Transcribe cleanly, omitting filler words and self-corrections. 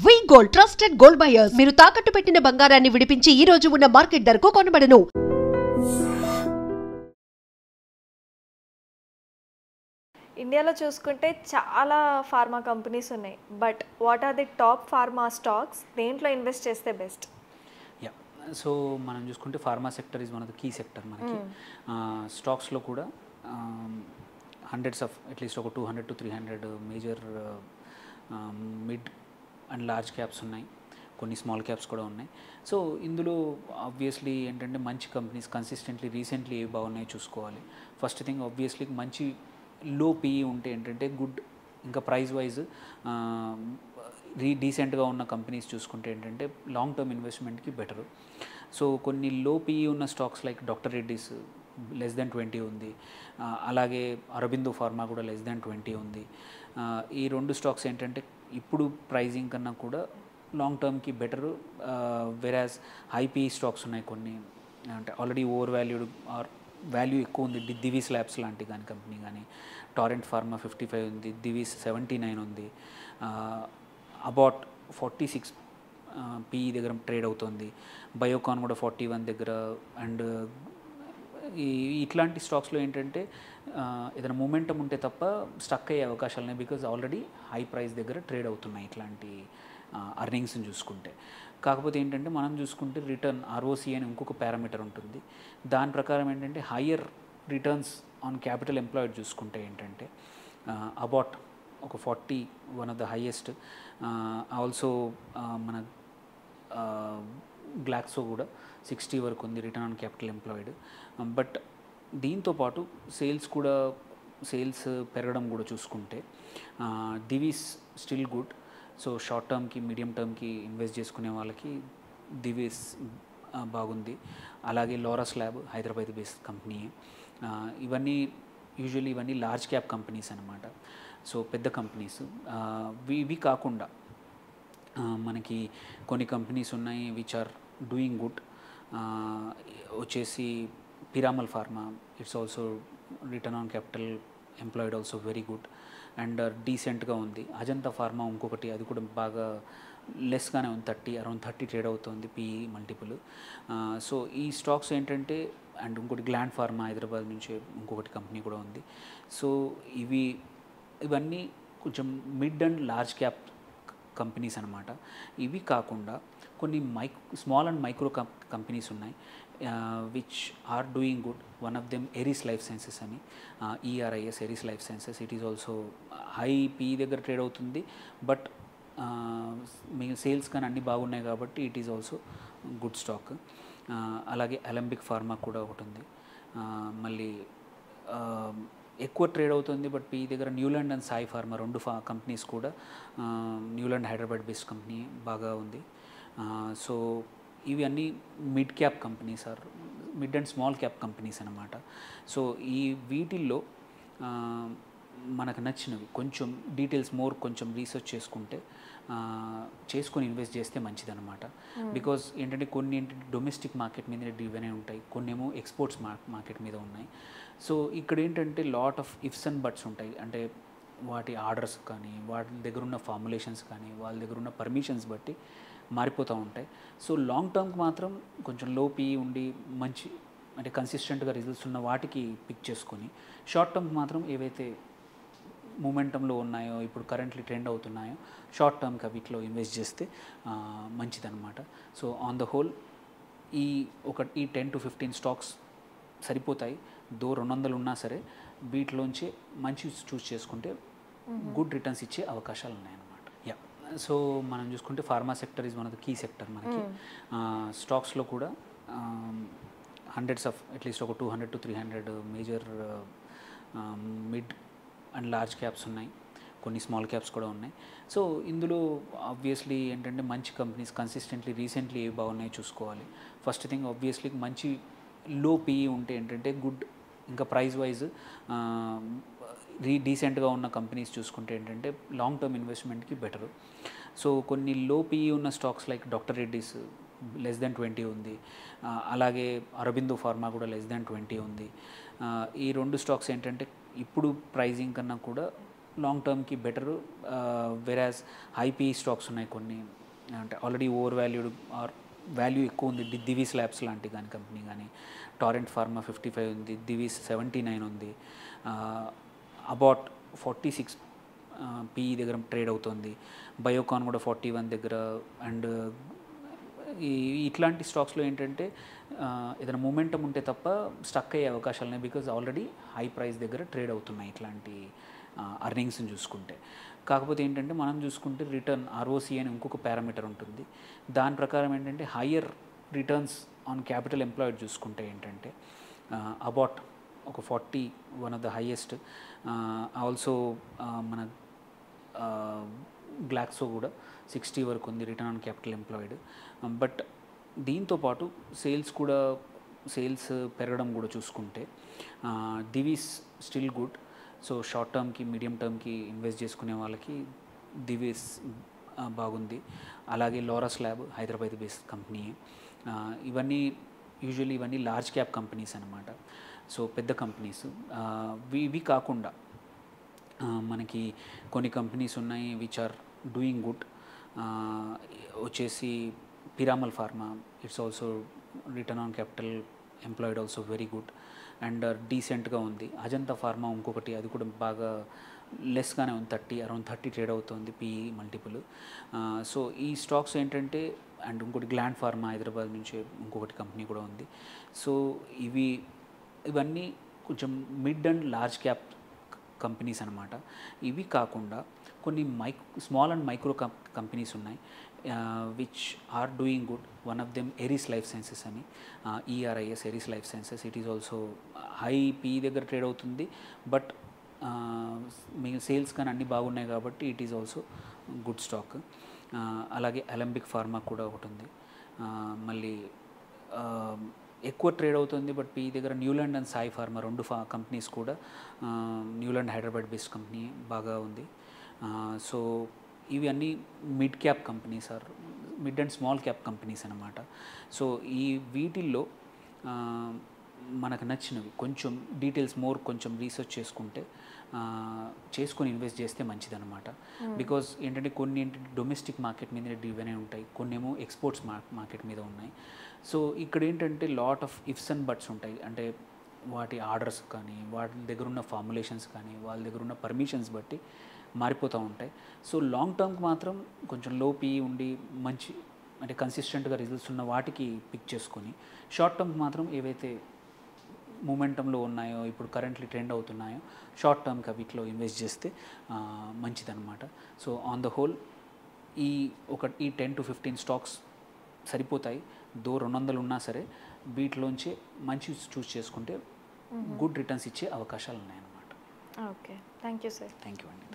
వి gold trusted gold buyers మీరు తాకట్టు పెట్టిన బంగారాన్ని విడిపించి ఈ రోజు ఉన్న మార్కెట్ ధరకు కొనబడను. ఇండియాలో చూసుకుంటే చాలా ఫార్మా కంపెనీస్ ఉన్నాయి. But what are the top pharma stocks? దేంట్లో ఇన్వెస్ట్ చేస్తే బెస్ట్? యా సో మనం చూసుకుంటే pharma sector is one of the key sector మనకి. స్టాక్స్లో కూడా హండ్రెడ్స్ ఆఫ్ అట్లీస్ట్ ఒక 200 to 300 major mid and large caps ఉన్నాయి, కొన్ని స్మాల్ క్యాప్స్ కూడా ఉన్నాయి. సో ఇందులో ఆబ్వియస్లీ ఏంటంటే మంచి కంపెనీస్ కన్సిస్టెంట్లీ రీసెంట్లీ ఏవి బాగున్నాయో చూసుకోవాలి. ఫస్ట్ థింగ్ ఆబ్వియస్లీ మంచి లో పీఈ ఉంటే ఏంటంటే గుడ్, ఇంకా ప్రైస్ వైజ్ డీసెంట్గా ఉన్న కంపెనీస్ చూసుకుంటే ఏంటంటే లాంగ్ టర్మ్ ఇన్వెస్ట్మెంట్కి బెటరు. సో కొన్ని లో పీఈ ఉన్న stocks like doctor Reddy's less than 20 ఉంది, అలాగే అరబిందో ఫార్మా కూడా లెస్ దెన్ 20 ఉంది. ఈ రెండు స్టాక్స్ ఏంటంటే ఇప్పుడు ప్రైజింగ్ కన్నా కూడా లాంగ్ టర్మ్కి బెటరు. వెరాజ్ హై పీఈ స్టాక్స్ ఉన్నాయి కొన్ని, అంటే already over valued or value ఎక్కువ ఉంది. దివీస్ ల్యాబ్స్ లాంటి కానీ కంపెనీ కానీ, టారెంట్ ఫార్మా 55 ఉంది, దివీస్ 79 ఉంది, అబౌట్ 46 పీఈ దగ్గర ట్రేడ్ అవుతుంది, బయోకాన్ కూడా 41 దగ్గర. అండ్ ఇట్లాంటి స్టాక్స్లో ఏంటంటే ఏదైనా మూమెంటం ఉంటే తప్ప స్టక్ అయ్యే అవకాశాలు ఉన్నాయి, బికాజ్ ఆల్రెడీ హై ప్రైస్ దగ్గర ట్రేడ్ అవుతున్నాయి ఇట్లాంటి అర్నింగ్స్ని చూసుకుంటే. కాకపోతే ఏంటంటే మనం చూసుకుంటే రిటర్న్ ఆర్ఓసి అని ఇంకొక పారామీటర్ ఉంటుంది. దాని ప్రకారం ఏంటంటే higher returns on capital employed చూసుకుంటే ఏంటంటే అబౌట్ ఒక 40 one of the highest. Also మన గ్లాక్సో కూడా 60 వరకు ఉంది return on capital employed. But దీంతోపాటు సేల్స్ పెరగడం కూడా చూసుకుంటే Divi's still good. So short టర్మ్కి మీడియం టర్మ్కి ఇన్వెస్ట్ చేసుకునే వాళ్ళకి దివీస్ బాగుంది. అలాగే Laurus lab Hyderabad based company. ఇవన్నీ లార్జ్ క్యాప్ కంపెనీస్ అనమాట. సో పెద్ద కంపెనీస్. ఇవి కాకుండా మనకి కొన్ని కంపెనీస్ ఉన్నాయి విచ్ ఆర్ డూయింగ్ గుడ్. వచ్చేసి Piramal pharma, it's also return on capital employed also very good and డీసెంట్గా ఉంది. అజంతా ఫార్మా ఇంకొకటి, అది కూడా బాగా లెస్గానే ఉంది, అరౌండ్ 30 ట్రేడ్ అవుతుంది పీఈ మల్టిపుల్. సో ఈ స్టాక్స్ ఏంటంటే, అండ్ ఇంకోటి గ్లాండ్ ఫార్మా హైదరాబాద్ నుంచి ఇంకొకటి కంపెనీ కూడా ఉంది. సో ఇవన్నీ కొంచెం mid and large cap companies అనమాట. ఇవి కాకుండా కొన్ని స్మాల్ అండ్ మైక్రో కంపెనీస్ ఉన్నాయి which are doing good. One of them Eris life sciences అని, ERIS Eris life sciences. It is also high P దగ్గర ట్రేడ్ అవుతుంది, బట్ మీ సేల్స్ కానీ అన్నీ బాగున్నాయి కాబట్టి it is also good stock. అలాగే అలంబిక్ ఫార్మా కూడా ఒకటి ఉంది. మళ్ళీ ఎక్కువ ట్రేడ్ అవుతుంది బట్ పీ దగ్గర న్యూలాండ్ అండ్ సాయి ఫార్మా రెండు కంపెనీస్ కూడా, న్యూలాండ్ హైదరాబాద్ బేస్డ్ కంపెనీ బాగా ఉంది. సో ఇవి అన్నీ mid cap companies or mid and small cap companies అనమాట. సో వీటిల్లో మనకు నచ్చినవి కొంచెం డీటెయిల్స్ కొంచెం రీసెర్చ్ చేసుకొని ఇన్వెస్ట్ చేస్తే మంచిదన్నమాట. బికాజ్ ఏంటంటే కొన్ని ఏంటంటే డొమెస్టిక్ మార్కెట్ మీద ఇవన్నీ ఉంటాయి, కొన్ని ఏమో ఎక్స్పోర్ట్స్ మార్కెట్ మీద ఉన్నాయి. సో ఇక్కడ ఏంటంటే lot of ifs and buts ఉంటాయి. అంటే వాటి ఆర్డర్స్ కానీ, వాటి దగ్గర ఉన్న ఫార్ములేషన్స్ కానీ, వాళ్ళ దగ్గర ఉన్న పర్మిషన్స్ బట్టి మారిపోతూ ఉంటాయి. సో లాంగ్ టర్మ్కి మాత్రం కొంచెం లో పీ ఉండి మంచి అంటే కన్సిస్టెంట్గా రిజల్ట్స్ ఉన్న వాటికి పిక్ చేసుకొని, షార్ట్ టర్మ్కి మాత్రం ఏవైతే మూమెంటంలో ఉన్నాయో, ఇప్పుడు కరెంట్లీ ట్రెండ్ అవుతున్నాయో, షార్ట్ టర్మ్కి వీటిలో ఇన్వెస్ట్ చేస్తే మంచిదన్నమాట. సో ఆన్ ద హోల్ ఈ 10 to 15 స్టాక్స్ సరిపోతాయి. 200 ఉన్నా సరే వీటిలోంచి మంచి చూస్ చేసుకుంటే గుడ్ రిటర్న్స్ ఇచ్చే అవకాశాలు ఉన్నాయన్నమాట. యా సో మనం చూసుకుంటే pharma sector is one of the key sector మనకి. స్టాక్స్లో కూడా హండ్రెడ్స్ ఆఫ్ అట్లీస్ట్ ఒక 200 to 300 major mid and large caps ఉన్నాయి, కొన్ని స్మాల్ క్యాప్స్ కూడా ఉన్నాయి. సో ఇందులో ఆబ్వియస్లీ ఏంటంటే మంచి కంపెనీస్ కన్సిస్టెంట్లీ రీసెంట్లీ ఏవి బాగున్నాయో చూసుకోవాలి. ఫస్ట్ థింగ్ ఆబ్వియస్లీ మంచి లో పీఈ ఉంటే ఏంటంటే గుడ్, ఇంకా ప్రైస్ వైజ్ డీసెంట్గా ఉన్న కంపెనీస్ చూసుకుంటే ఏంటంటే లాంగ్ టర్మ్ ఇన్వెస్ట్మెంట్కి బెటరు. సో కొన్ని లో పీఈ ఉన్న stocks like doctor Reddy's less than 20 ఉంది, అలాగే అరబిందో ఫార్మా కూడా లెస్ దెన్ 20 ఉంది. ఈ రెండు స్టాక్స్ ఏంటంటే ఇప్పుడు ప్రైజింగ్ కన్నా కూడా లాంగ్ టర్మ్కి బెటర్. వెరాజ్ హైపీ స్టాక్స్ ఉన్నాయి కొన్ని, అంటే already over valued or value ఎక్కువ ఉంది. దివీస్ ల్యాబ్స్ లాంటి కానీ కంపెనీ కానీ, టారెంట్ ఫార్మా 55 ఉంది, దివీస్ 79 ఉంది, అబౌట్ 46 PE దగ్గర ట్రేడ్ అవుతుంది, బయోకాన్ కూడా 41 దగ్గర. అండ్ ఇట్లాంటి స్టాక్స్లో ఏంటంటే ఏదైనా మూమెంటం ఉంటే తప్ప స్టక్ అయ్యే అవకాశాలు ఉన్నాయి, బికాజ్ ఆల్రెడీ హై ప్రైస్ దగ్గర ట్రేడ్ అవుతున్నాయి ఇట్లాంటి అర్నింగ్స్ని చూసుకుంటే. కాకపోతే ఏంటంటే మనం చూసుకుంటే రిటర్న్ ROC అని ఇంకొక పారామీటర్ ఉంటుంది. దాని ప్రకారం ఏంటంటే higher returns on capital employed చూసుకుంటే ఏంటంటే అబౌట్ ఒక 40 one of the highest. Also మన గ్లాక్సో కూడా 60 వరకు ఉంది return on capital employed. But దీంతోపాటు సేల్స్ పెరగడం కూడా చూసుకుంటే Divi's still good. So short టర్మ్కి మీడియం టర్మ్కి ఇన్వెస్ట్ చేసుకునే వాళ్ళకి దివీస్ బాగుంది. అలాగే Laurus lab Hyderabad based company. ఇవన్నీ లార్జ్ క్యాప్ కంపెనీస్ అన్నమాట. సో పెద్ద కంపెనీస్. ఇవి కాకుండా మనకి కొన్ని కంపెనీస్ ఉన్నాయి విచ్ ఆర్ డూయింగ్ గుడ్. వచ్చేసి Piramal pharma, it's also return on capital employed also very good and డీసెంట్గా ఉంది. అజంతా ఫార్మా ఇంకొకటి, అది కూడా బాగా లెస్గానే ఉంది, అరౌండ్ 30 ట్రేడ్ అవుతుంది PE మల్టిపుల్. సో ఈ స్టాక్స్ ఏంటంటే, అండ్ ఇంకోటి గ్లాండ్ ఫార్మా హైదరాబాద్ నుంచి ఇంకొకటి కంపెనీ కూడా ఉంది. సో ఇవన్నీ కొంచెం mid and large cap companies అనమాట. ఇవి కాకుండా కొన్ని స్మాల్ అండ్ మైక్రో కంపెనీస్ ఉన్నాయి which are doing good. One of them Eris life sciences అని, ERIS Eris life sciences. It is also high PE దగ్గర ట్రేడ్ అవుతుంది, బట్ మీ సేల్స్ కానీ అన్నీ బాగున్నాయి కాబట్టి it is also good stock. అలాగే అలంబిక్ ఫార్మా కూడా ఒకటి ఉంది. మళ్ళీ ఎక్కువ ట్రేడ్ అవుతుంది బట్ PE దగ్గర న్యూలాండ్ అండ్ సాయి ఫార్మా, రెండు కంపెనీస్ కూడా. న్యూలాండ్ హైదరాబాద్ బేస్డ్ కంపెనీ బాగా ఉంది. సో ఇవి అన్నీ mid cap companies or mid and small cap companies అన్నమాట. సో వీటిల్లో మనకు నచ్చినవి కొంచెం డీటెయిల్స్ కొంచెం రీసెర్చ్ చేసుకొని ఇన్వెస్ట్ చేస్తే మంచిదన్నమాట. బికాజ్ ఏంటంటే కొన్ని ఏంటంటే డొమెస్టిక్ మార్కెట్ మీద డివెన్ అయి ఉంటాయి, కొన్ని ఏమో ఎక్స్పోర్ట్స్ మార్కెట్ మీద ఉన్నాయి. సో ఇక్కడ ఏంటంటే lot of ifs and buts ఉంటాయి. అంటే వాటి ఆర్డర్స్ కానీ, వాటి దగ్గర ఉన్న ఫార్ములేషన్స్ కానీ, వాళ్ళ దగ్గర ఉన్న పర్మిషన్స్ బట్టి మారిపోతూ ఉంటాయి. సో లాంగ్ టర్మ్కి మాత్రం కొంచెం లో PE ఉండి మంచి అంటే కన్సిస్టెంట్గా రిజల్ట్స్ ఉన్న వాటికి పిక్ చేసుకొని, షార్ట్ టర్మ్కి మాత్రం ఏవైతే మూమెంటంలో ఉన్నాయో, ఇప్పుడు కరెంట్లీ ట్రెండ్ అవుతున్నాయో, షార్ట్ టర్మ్కి వీటిలో ఇన్వెస్ట్ చేస్తే మంచిదన్నమాట. సో ఆన్ ద హోల్ ఈ 10 to 15 స్టాక్స్ సరిపోతాయి. 200 ఉన్నా సరే వీటిలోంచి మంచి చూస్ చేసుకుంటే గుడ్ రిటర్న్స్ ఇచ్చే అవకాశాలు ఉన్నాయన్నమాట. Okay, thank you sir. Thank you అండి.